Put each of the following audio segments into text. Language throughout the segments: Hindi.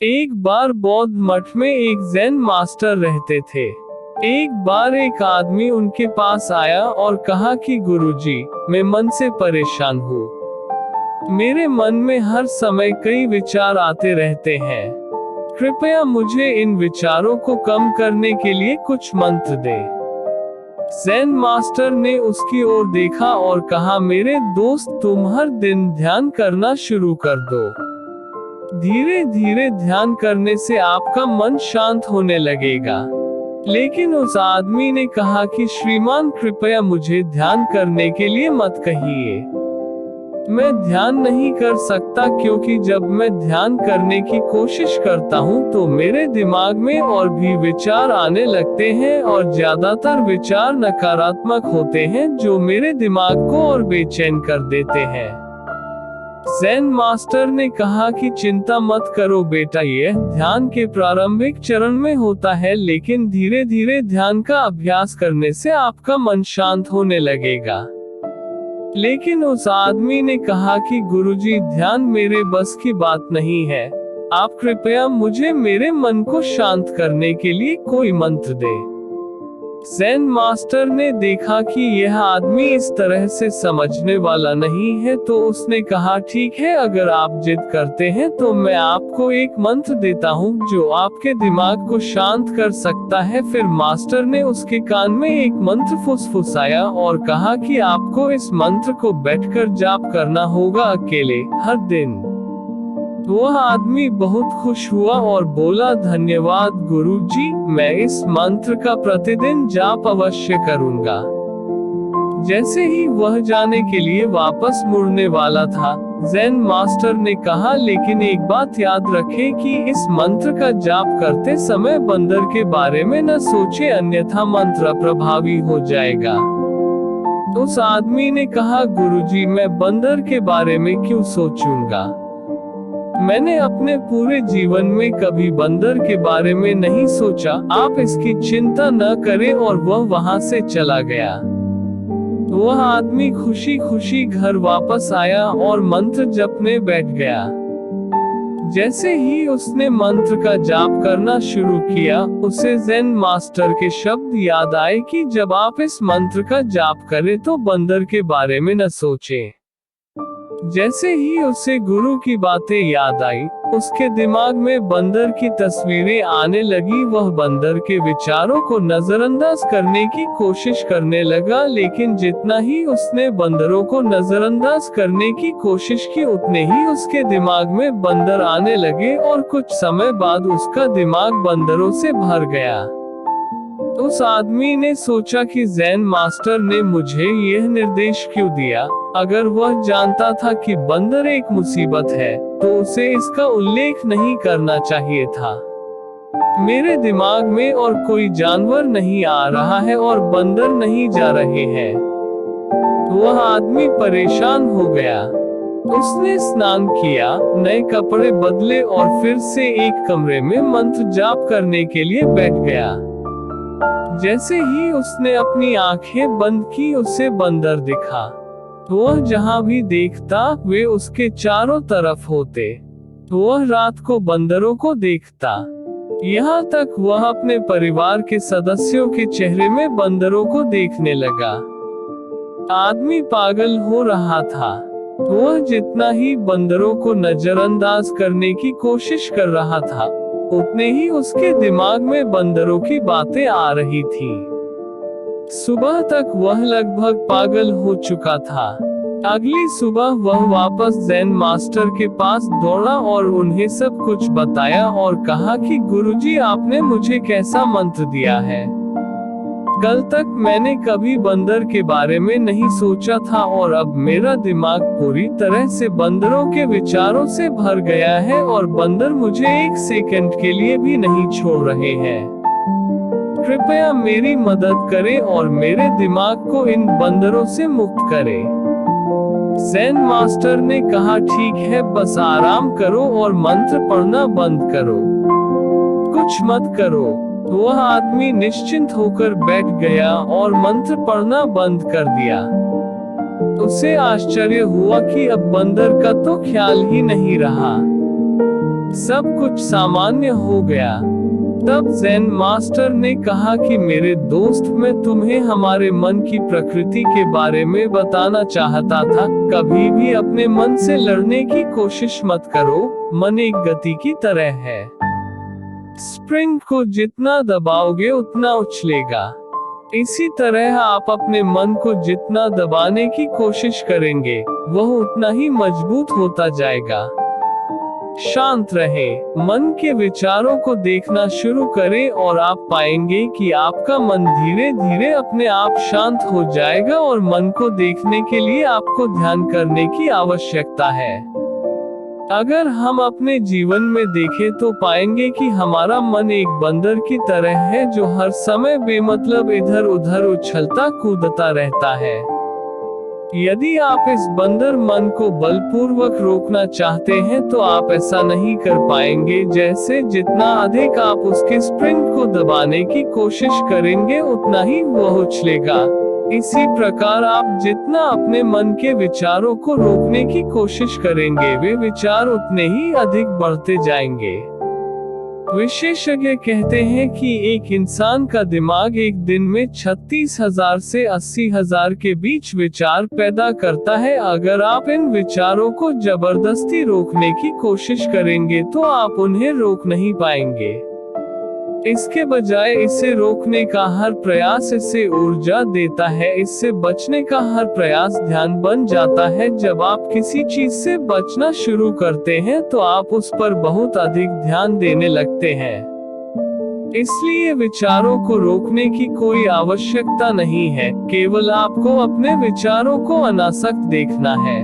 एक बार बौद्ध मठ में एक जैन मास्टर रहते थे। एक बार एक आदमी उनके पास आया और कहा कि गुरुजी, मैं मन से परेशान हूँ। मेरे मन में हर समय कई विचार आते रहते हैं। कृपया मुझे इन विचारों को कम करने के लिए कुछ मंत्र दे। जैन मास्टर ने उसकी ओर देखा और कहा, मेरे दोस्त, तुम हर दिन ध्यान करना शुरू कर दो। धीरे धीरे ध्यान करने से आपका मन शांत होने लगेगा। लेकिन उस आदमी ने कहा कि श्रीमान, कृपया मुझे ध्यान करने के लिए मत कहिए। मैं ध्यान नहीं कर सकता क्योंकि जब मैं ध्यान करने की कोशिश करता हूँ तो मेरे दिमाग में और भी विचार आने लगते हैं और ज्यादातर विचार नकारात्मक होते हैं जो मेरे दिमाग को और बेचैन कर देते हैं। ज़ेन मास्टर ने कहा कि चिंता मत करो बेटा, यह ध्यान के प्रारंभिक चरण में होता है, लेकिन धीरे धीरे ध्यान का अभ्यास करने से आपका मन शांत होने लगेगा। लेकिन उस आदमी ने कहा कि गुरुजी, ध्यान मेरे बस की बात नहीं है। आप कृपया मुझे मेरे मन को शांत करने के लिए कोई मंत्र दे। ज़ेन मास्टर ने देखा कि यह आदमी इस तरह से समझने वाला नहीं है, तो उसने कहा, ठीक है, अगर आप जिद करते हैं तो मैं आपको एक मंत्र देता हूँ जो आपके दिमाग को शांत कर सकता है। फिर मास्टर ने उसके कान में एक मंत्र फुसफुसाया और कहा कि आपको इस मंत्र को बैठकर जाप करना होगा, अकेले, हर दिन। वह आदमी बहुत खुश हुआ और बोला, धन्यवाद गुरुजी, मैं इस मंत्र का प्रतिदिन जाप अवश्य करूंगा। जैसे ही वह जाने के लिए वापस मुड़ने वाला था, ज़ेन मास्टर ने कहा, लेकिन एक बात याद रखें कि इस मंत्र का जाप करते समय बंदर के बारे में न सोचे, अन्यथा मंत्र अप्रभावी हो जाएगा। उस आदमी ने कहा, गुरुजी, मैं बंदर के बारे में क्यों सोचूंगा? मैंने अपने पूरे जीवन में कभी बंदर के बारे में नहीं सोचा। आप इसकी चिंता न करें। और वह वहां से चला गया। वह आदमी खुशी खुशी घर वापस आया और मंत्र जपने बैठ गया। जैसे ही उसने मंत्र का जाप करना शुरू किया, उसे ज़ेन मास्टर के शब्द याद आए कि जब आप इस मंत्र का जाप करें तो बंदर के बारे में न सोचें। जैसे ही उसे गुरु की बातें याद आई, उसके दिमाग में बंदर की तस्वीरें आने लगी। वह बंदर के विचारों को नजरअंदाज करने की कोशिश करने लगा, लेकिन जितना ही उसने बंदरों को नजरअंदाज करने की कोशिश की, उतने ही उसके दिमाग में बंदर आने लगे और कुछ समय बाद उसका दिमाग बंदरों से भर गया। उस आदमी ने सोचा कि ज़ेन मास्टर ने मुझे यह निर्देश क्यों दिया? अगर वह जानता था कि बंदर एक मुसीबत है, तो उसे इसका उल्लेख नहीं करना चाहिए था। मेरे दिमाग में और कोई जानवर नहीं आ रहा है और बंदर नहीं जा रहे हैं। वह आदमी परेशान हो गया। उसने स्नान किया, नए कपड़े बदले और फिर से एक कमरे में मंत्र जाप करने के लिए बैठ गया। जैसे ही उसने अपनी आंखें बंद की, उसे बंदर दिखा। वह जहां भी देखता, वे उसके चारों तरफ होते। वह रात को बंदरों को देखता। यहाँ तक वह अपने परिवार के सदस्यों के चेहरे में बंदरों को देखने लगा। आदमी पागल हो रहा था। वह जितना ही बंदरों को नजरअंदाज करने की कोशिश कर रहा था, उतने ही उसके दिमाग में बंदरों की बातें आ रही थी। सुबह तक वह लगभग पागल हो चुका था। अगली सुबह वह वापस ज़ेन मास्टर के पास दौड़ा और उन्हें सब कुछ बताया और कहा कि गुरुजी, आपने मुझे कैसा मंत्र दिया है? कल तक मैंने कभी बंदर के बारे में नहीं सोचा था और अब मेरा दिमाग पूरी तरह से बंदरों के विचारों से भर गया है और बंदर मुझे एक सेकंड के लिए भी नहीं छोड़ रहे हैं। कृपया मेरी मदद करें और मेरे दिमाग को इन बंदरों से मुक्त करें। ज़ेन मास्टर ने कहा, ठीक है, बस आराम करो और मंत्र पढ़ना बंद करो। कुछ मत करो। वह आदमी निश्चिंत होकर बैठ गया और मंत्र पढ़ना बंद कर दिया। उसे आश्चर्य हुआ कि अब बंदर का तो ख्याल ही नहीं रहा। सब कुछ सामान्य हो गया। तब ज़ेन मास्टर ने कहा कि मेरे दोस्त, मैं तुम्हें हमारे मन की प्रकृति के बारे में बताना चाहता था। कभी भी अपने मन से लड़ने की कोशिश मत करो। मन एक गति की तरह है। स्प्रिंग को जितना दबाओगे उतना उछलेगा। इसी तरह आप अपने मन को जितना दबाने की कोशिश करेंगे, वह उतना ही मजबूत होता जाएगा। शांत रहें, मन के विचारों को देखना शुरू करें और आप पाएंगे कि आपका मन धीरे धीरे अपने आप शांत हो जाएगा और मन को देखने के लिए आपको ध्यान करने की आवश्यकता है। अगर हम अपने जीवन में देखें तो पाएंगे कि हमारा मन एक बंदर की तरह है जो हर समय बेमतलब इधर उधर उछलता कूदता रहता है। यदि आप इस बंदर मन को बलपूर्वक रोकना चाहते हैं तो आप ऐसा नहीं कर पाएंगे। जैसे जितना अधिक आप उसके स्प्रिंग को दबाने की कोशिश करेंगे उतना ही वह उछलेगा। इसी प्रकार आप जितना अपने मन के विचारों को रोकने की कोशिश करेंगे, वे विचार उतने ही अधिक बढ़ते जाएंगे। विशेषज्ञ कहते हैं कि एक इंसान का दिमाग एक दिन में 36,000 से 80,000 के बीच विचार पैदा करता है। अगर आप इन विचारों को जबरदस्ती रोकने की कोशिश करेंगे तो आप उन्हें रोक नहीं पाएंगे। इसके बजाय इसे रोकने का हर प्रयास इसे ऊर्जा देता है। इससे बचने का हर प्रयास ध्यान बन जाता है। जब आप किसी चीज से बचना शुरू करते हैं तो आप उस पर बहुत अधिक ध्यान देने लगते हैं। इसलिए विचारों को रोकने की कोई आवश्यकता नहीं है, केवल आपको अपने विचारों को अनासक्त देखना है।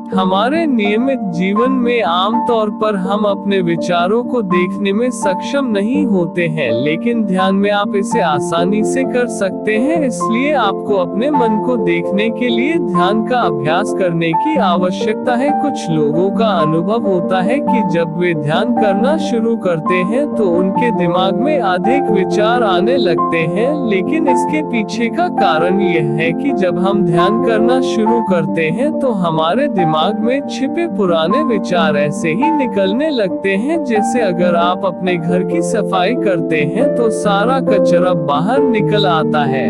हमारे नियमित जीवन में आमतौर पर हम अपने विचारों को देखने में सक्षम नहीं होते हैं, लेकिन ध्यान में आप इसे आसानी से कर सकते हैं। इसलिए आपको अपने मन को देखने के लिए ध्यान का अभ्यास करने की आवश्यकता है। कुछ लोगों का अनुभव होता है कि जब वे ध्यान करना शुरू करते हैं तो उनके दिमाग में अधिक विचार आने लगते हैं, लेकिन इसके पीछे का कारण यह है कि जब हम ध्यान करना शुरू करते हैं तो हमारे दिमाग में छिपे पुराने विचार ऐसे ही निकलने लगते हैं, जैसे अगर आप अपने घर की सफाई करते हैं तो सारा कचरा बाहर निकल आता है।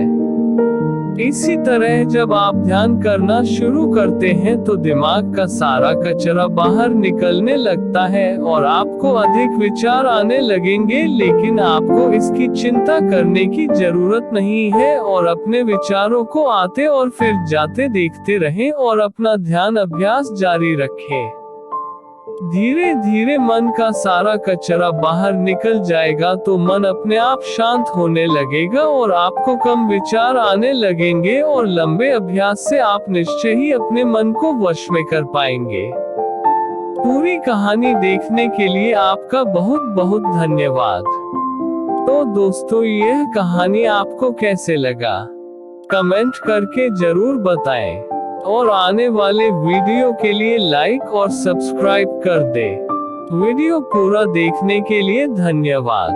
इसी तरह जब आप ध्यान करना शुरू करते हैं तो दिमाग का सारा कचरा बाहर निकलने लगता है और आपको अधिक विचार आने लगेंगे, लेकिन आपको इसकी चिंता करने की जरूरत नहीं है और अपने विचारों को आते और फिर जाते देखते रहें और अपना ध्यान अभ्यास जारी रखें। धीरे धीरे मन का सारा कचरा बाहर निकल जाएगा तो मन अपने आप शांत होने लगेगा और आपको कम विचार आने लगेंगे और लंबे अभ्यास से आप निश्चय ही अपने मन को वश में कर पाएंगे। पूरी कहानी देखने के लिए आपका बहुत बहुत धन्यवाद। तो दोस्तों, यह कहानी आपको कैसे लगा? कमेंट करके जरूर बताएं और आने वाले वीडियो के लिए लाइक और सब्सक्राइब कर दें। वीडियो पूरा देखने के लिए धन्यवाद।